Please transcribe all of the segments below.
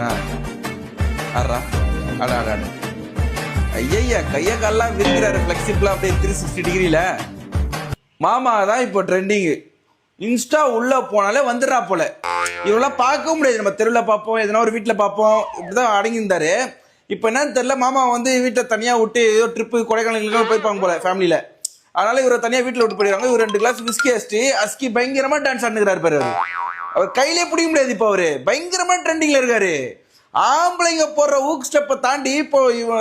ஆறா அடா அடா ஐயா கைய கால்லாம் விரிக்கிறாரு ஃபிளெக்சிபிளா அப்படியே 360 டிகிரியில. மாமா தான் இப்போ ட்ரெண்டிங்கு. இன்ஸ்டா உள்ள போனாலே வந்துடுறா போல. இவெல்லாம் பார்க்கவும் முடியாது. நம்ம தெருவில் பார்ப்போம், எதனா ஒரு வீட்டில் பார்ப்போம், இப்படிதான் அடங்கியிருந்தாரு. இப்போ என்னன்னு தெரியல, மாமா வந்து வீட்டை தனியாக விட்டு ஏதோ ட்ரிப்பு கொடைக்கானல் போயிருப்பாங்க போல ஃபேமிலியில. அதனால இவரை தனியாக வீட்டில் விட்டு போயிருக்காங்க. இவர் 2 கிளாஸ் விஸ்கி அஸ்கி பயங்கரமா டான்ஸ் ஆடுகிறாரு பாரு. அவர் கையிலே பிடிக்க முடியாது. இப்போ அவரு பயங்கரமா ட்ரெண்டிங்ல இருக்காரு. ஆம்பளைங்க போடுற ஊக் ஸ்டெப்பை தாண்டி இப்போ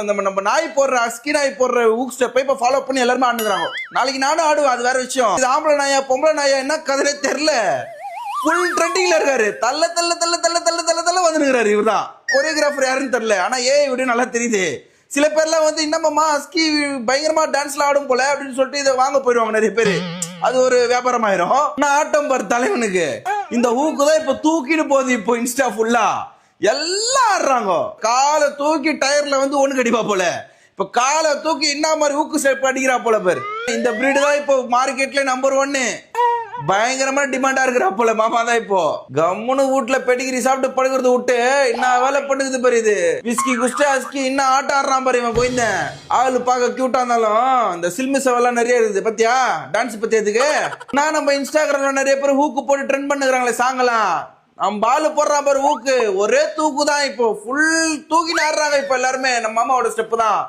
நம்ம நாய் போடுற அஸ்கி நாய் போடுற ஊக் ஸ்டெப்பை இப்போ ஃபாலோ பண்ணி எல்லாருமே ஆடுறாங்க. நாளைக்கு நானும் ஆடுவேன், அது வேற விஷயம். இது ஆம்பளை நாயா பொம்பளை நாயா என்ன கதையே தெரியல. ஃபுல் ட்ரெண்டிங்ல இருக்காரு. தள்ள தள்ள தள்ள தள்ள தள்ள தள்ள தள்ள வந்துருக்காரு. இவர் தான் கொரியோகிராஃபர் யாருன்னு தெரியல. ஆனா விட நல்லா தெரியுது. சில பேர்லாம் வந்து இன்னமாமா அஸ்கி பயங்கரமா டான்ஸ்ல ஆடும் போல அப்படின்னு சொல்லிட்டு இதை வாங்க போயிடுவாங்க நிறைய பேரு. அது ஒரு வியாபாரம் ஆயிரும். நான் ஆட்டம் பாரு தலைவனுக்கு இந்த ஊக்கு தான் இப்ப தூக்கிட்டு போகுது. இப்போ இன்ஸ்டா ஃபுல்லா எல்லாம் ஆடுறாங்க. காலை தூக்கி டயர்ல வந்து ஒண்ணு கடிப்பா போல. இப்ப காலை தூக்கி என்ன மாதிரி ஊக்கு ஸ்டெப் அடிக்கிறா போல பேர். இந்த பிரீடு தான் இப்போ மார்க்கெட்ல நம்பர் 1. பயங்கரமா டிமாண்டா இருக்கிறா போல. மாமா தான் இப்போ கம்முனு வீட்டுல பெடிகிரி சாப்பிட்டு படுக்கிறது விட்டு என்ன வேலை பண்ணுது பாரு. இது விஸ்கி குஸ்டி அஸ்கி இன்னும் ஆட்ட ஆடுறான் பாரு. இவன் கோயிந்த ஆளு பார்க்க கியூட்டா இருந்தாலும் இந்த சில்மி செவெல்லாம் நிறைய இருக்குது பத்தியா. டான்ஸ் பத்தி எதுக்கு நான் நம்ம இன்ஸ்டாகிராம்ல நிறைய பேர் ஹூக்கு போட்டு ட்ரெண்ட் பண்ணுறாங்களே சாங்கலாம். நம்ம பாலு போடுறான் பாரு ஊக்கு. ஒரே தூக்கு தான் இப்போ. ஃபுல் தூக்கின்னு ஆடுறாங்க இப்போ எல்லாருமே. நம்ம மாமாவோட ஸ்டெப் தான்.